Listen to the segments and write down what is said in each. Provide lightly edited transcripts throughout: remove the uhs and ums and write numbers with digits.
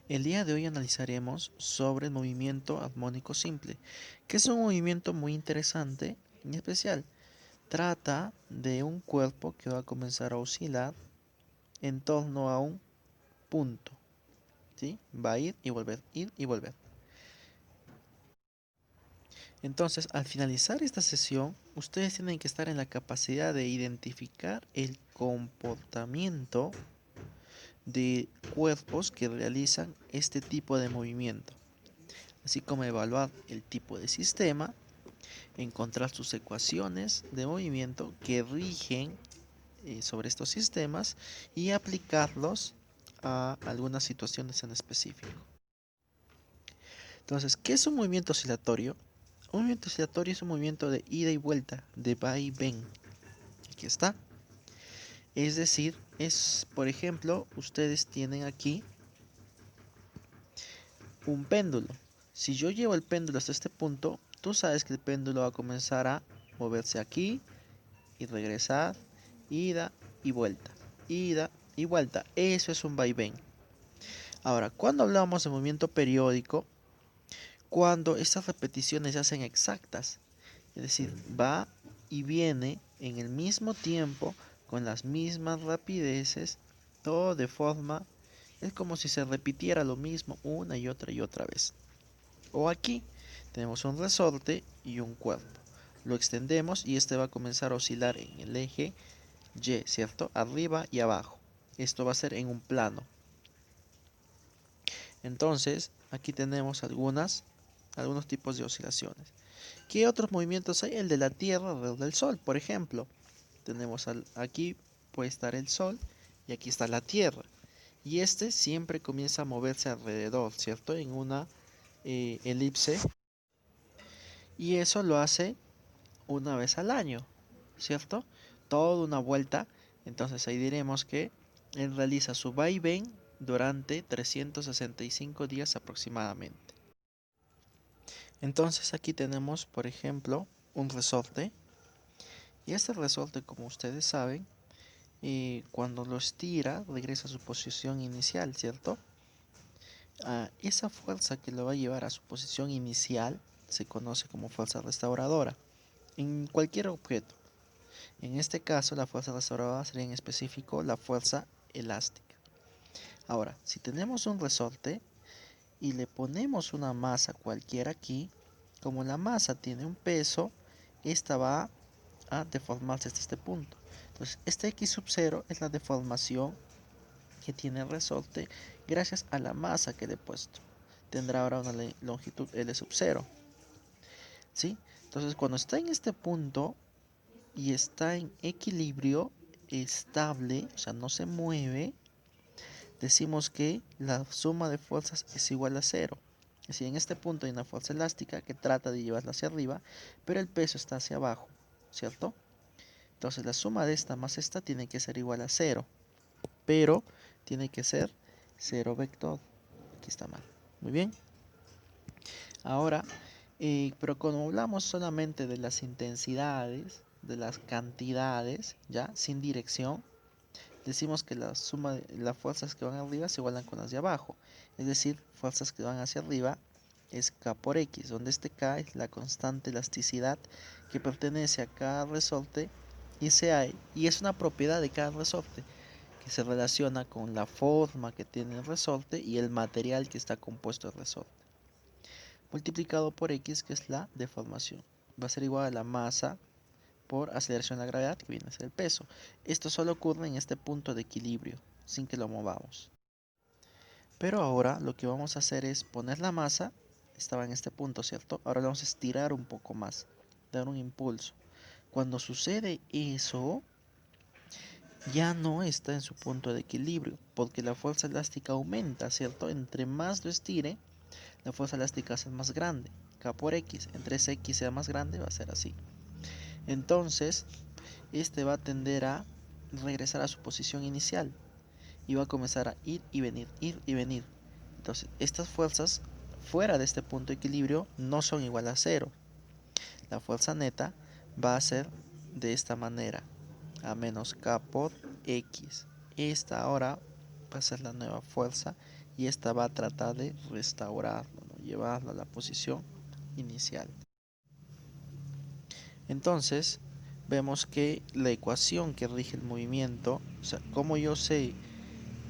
El día de hoy analizaremos sobre el movimiento armónico simple, que es un movimiento muy interesante y especial. Trata de un cuerpo que va a comenzar a oscilar en torno a un punto, ¿sí? Va a ir y volver, ir y volver. Entonces, al finalizar esta sesión, ustedes tienen que estar en la capacidad de identificar el comportamiento de cuerpos que realizan este tipo de movimiento, así como evaluar el tipo de sistema, encontrar sus ecuaciones de movimiento que rigen sobre estos sistemas y aplicarlos a algunas situaciones en específico. Entonces, ¿qué es un movimiento oscilatorio? Un movimiento oscilatorio es un movimiento de ida y vuelta, de va y ven. Aquí está. Es decir, por ejemplo, ustedes tienen aquí un péndulo. Si yo llevo el péndulo hasta este punto, tú sabes que el péndulo va a comenzar a moverse aquí y regresar, ida y vuelta, ida y vuelta. Eso es un vaivén. Ahora, cuando hablamos de movimiento periódico, cuando estas repeticiones se hacen exactas, es decir, va y viene en el mismo tiempo, con las mismas rapideces, todo de forma, es como si se repitiera lo mismo una y otra vez. O aquí tenemos un resorte y un cuerpo. Lo extendemos y este va a comenzar a oscilar en el eje Y, ¿cierto? Arriba y abajo. Esto va a ser en un plano. Entonces, aquí tenemos algunos tipos de oscilaciones. ¿Qué otros movimientos hay? El de la Tierra alrededor del Sol, por ejemplo. Tenemos aquí puede estar el Sol y aquí está la Tierra. Y este siempre comienza a moverse alrededor, ¿cierto? En una elipse. Y eso lo hace una vez al año, ¿cierto? Toda una vuelta. Entonces ahí diremos que él realiza su vaivén durante 365 días aproximadamente. Entonces aquí tenemos, por ejemplo, un resorte. Y este resorte, como ustedes saben, cuando lo estira, regresa a su posición inicial, ¿cierto? Esa fuerza que lo va a llevar a su posición inicial se conoce como fuerza restauradora en cualquier objeto. En este caso, la fuerza restauradora sería en específico la fuerza elástica. Ahora, si tenemos un resorte y le ponemos una masa cualquiera aquí, como la masa tiene un peso, esta va a deformarse hasta este punto. Entonces, este x sub 0 es la deformación que tiene el resorte gracias a la masa que le he puesto. Tendrá ahora una longitud L sub 0. ¿Sí? Entonces, cuando está en este punto y está en equilibrio estable, o sea, no se mueve, decimos que la suma de fuerzas es igual a cero. Es decir, en este punto hay una fuerza elástica que trata de llevarla hacia arriba, pero el peso está hacia abajo, ¿cierto? Entonces la suma de esta más esta tiene que ser igual a cero, pero tiene que ser cero vector. Aquí está mal. Muy bien. Ahora, pero cuando hablamos solamente de las intensidades, de las cantidades, ya, sin dirección, decimos que la suma de las fuerzas que van arriba se igualan con las de abajo. Es decir, fuerzas que van hacia arriba es K por X, donde este K es la constante elasticidad que pertenece a cada resorte y es una propiedad de cada resorte que se relaciona con la forma que tiene el resorte y el material que está compuesto el resorte. Multiplicado por X, que es la deformación. Va a ser igual a la masa por aceleración de la gravedad, que viene a ser el peso. Esto solo ocurre en este punto de equilibrio, sin que lo movamos. Pero ahora lo que vamos a hacer es poner la masa, estaba en este punto, ¿cierto? Ahora lo vamos a estirar un poco más, dar un impulso. Cuando sucede eso, ya no está en su punto de equilibrio, porque la fuerza elástica aumenta, ¿cierto? Entre más lo estire, la fuerza elástica es más grande. K por X, entre ese X sea más grande, va a ser así. Entonces, este va a tender a regresar a su posición inicial y va a comenzar a ir y venir, ir y venir. Entonces, estas fuerzas fuera de este punto de equilibrio no son igual a cero. La fuerza neta va a ser de esta manera, a menos K por X. Esta ahora va a ser la nueva fuerza y esta va a tratar de restaurarlo, ¿no? Llevarlo a la posición inicial. Entonces, vemos que la ecuación que rige el movimiento, o sea, como yo sé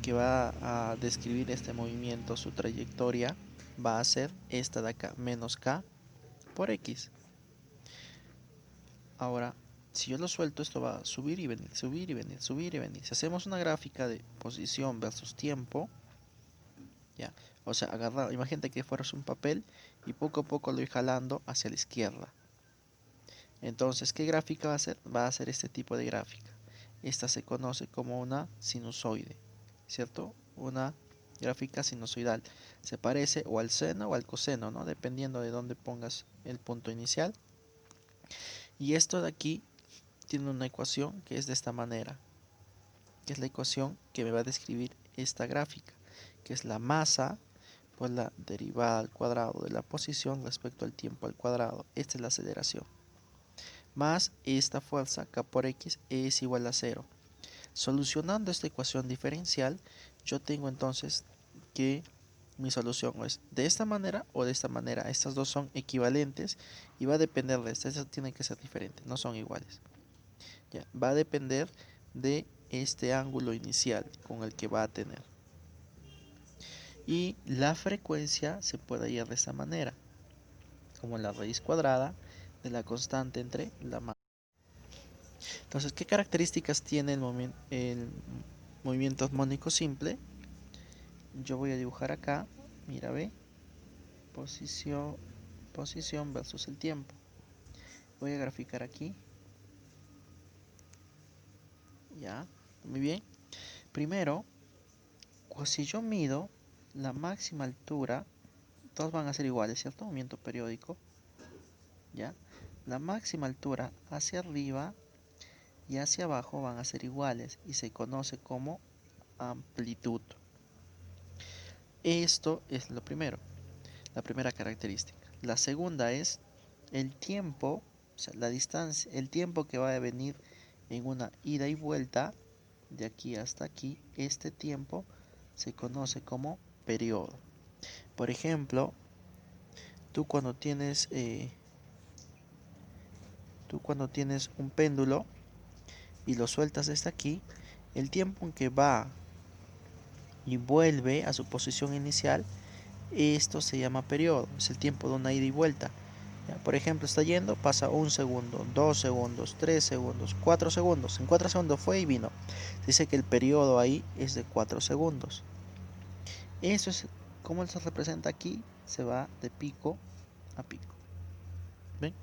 que va a describir este movimiento, su trayectoria, va a ser esta de acá, menos k por x. Ahora, si yo lo suelto, esto va a subir y venir, subir y venir, subir y venir. Si hacemos una gráfica de posición versus tiempo, ya, o sea, imagínate que fueras un papel y poco a poco lo voy jalando hacia la izquierda. Entonces, ¿qué gráfica va a ser? Va a ser este tipo de gráfica. Esta se conoce como una sinusoide, ¿cierto? Una gráfica sinusoidal. Se parece o al seno o al coseno, ¿no? Dependiendo de dónde pongas el punto inicial. Y esto de aquí tiene una ecuación que es de esta manera, que es la ecuación que me va a describir esta gráfica, que es la masa por la derivada al cuadrado de la posición respecto al tiempo al cuadrado. Esta es la aceleración. Más esta fuerza k por x es igual a 0. Solucionando esta ecuación diferencial, yo tengo entonces que mi solución es de esta manera o de esta manera. Estas dos son equivalentes y va a depender de estas tienen que ser diferentes, no son iguales. Ya, va a depender de este ángulo inicial con el que va a tener. Y la frecuencia se puede hallar de esta manera, como la raíz cuadrada de la constante entre la masa. Entonces, ¿qué características tiene el movimiento armónico simple? Yo voy a dibujar acá, mira, ve, posición, posición versus el tiempo. Voy a graficar aquí, ya, muy bien. Primero, si yo mido la máxima altura, todos van a ser iguales, ¿cierto? Movimiento periódico, ya. La máxima altura hacia arriba y hacia abajo van a ser iguales y se conoce como amplitud. Esto es lo primero, la primera característica. La segunda es el tiempo, o sea, la distancia, el tiempo que va a venir en una ida y vuelta de aquí hasta aquí, este tiempo se conoce como periodo. Por ejemplo, tú cuando tienes un péndulo y lo sueltas desde aquí, el tiempo en que va y vuelve a su posición inicial, esto se llama periodo, es el tiempo de una ida y vuelta. Por ejemplo, está yendo, pasa 1 segundo, 2 segundos, 3 segundos, 4 segundos. En 4 segundos fue y vino. Dice que el periodo ahí es de 4 segundos. Eso es como se representa aquí, se va de pico a pico. ¿Ven?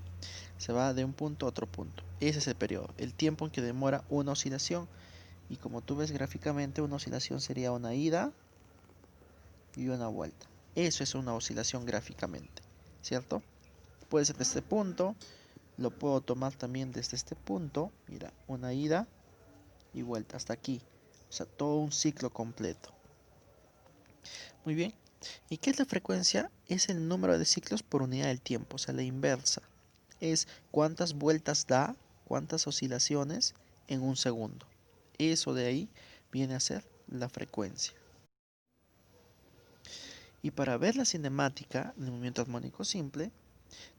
Se va de un punto a otro punto. Ese es el periodo, el tiempo en que demora una oscilación. Y como tú ves gráficamente, una oscilación sería una ida y una vuelta. Eso es una oscilación gráficamente, ¿cierto? Puede ser de este punto, lo puedo tomar también desde este punto, mira, una ida y vuelta hasta aquí, o sea, todo un ciclo completo. Muy bien, ¿y qué es la frecuencia? Es el número de ciclos por unidad del tiempo, o sea, la inversa. Es cuántas vueltas da, cuántas oscilaciones en un segundo. Eso de ahí viene a ser la frecuencia. Y para ver la cinemática del movimiento armónico simple,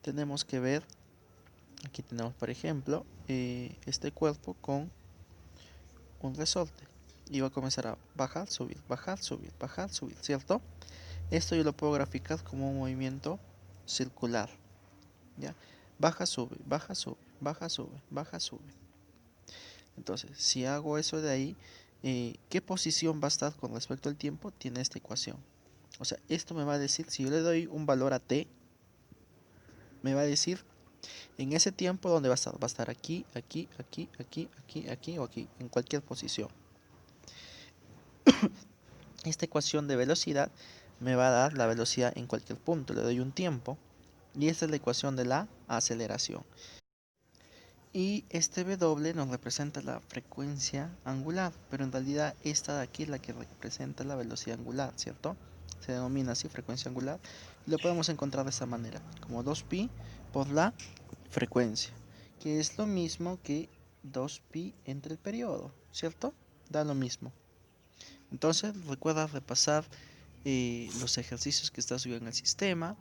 tenemos que ver, aquí tenemos por ejemplo, este cuerpo con un resorte. Y va a comenzar a bajar, subir, bajar, subir, bajar, subir, ¿cierto? Esto yo lo puedo graficar como un movimiento circular, ¿ya? Baja, sube, baja, sube, baja, sube, baja, sube. Entonces, si hago eso de ahí, ¿qué posición va a estar con respecto al tiempo? Tiene esta ecuación. O sea, esto me va a decir, si yo le doy un valor a t, me va a decir en ese tiempo dónde va a estar. Va a estar aquí, aquí, aquí, aquí, aquí, aquí o aquí, en cualquier posición. Esta ecuación de velocidad me va a dar la velocidad en cualquier punto. Le doy un tiempo y esta es la ecuación de la aceleración. Y este W nos representa la frecuencia angular, pero en realidad esta de aquí es la que representa la velocidad angular, ¿cierto? Se denomina así frecuencia angular y lo podemos encontrar de esta manera, como 2pi por la frecuencia, que es lo mismo que 2pi entre el periodo, ¿cierto? Da lo mismo. Entonces recuerda repasar los ejercicios que está subido en el sistema,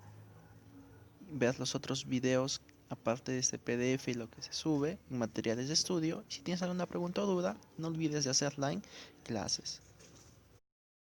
veas los otros videos aparte de este PDF y lo que se sube, materiales de estudio. Y si tienes alguna pregunta o duda, no olvides de hacerla en clases.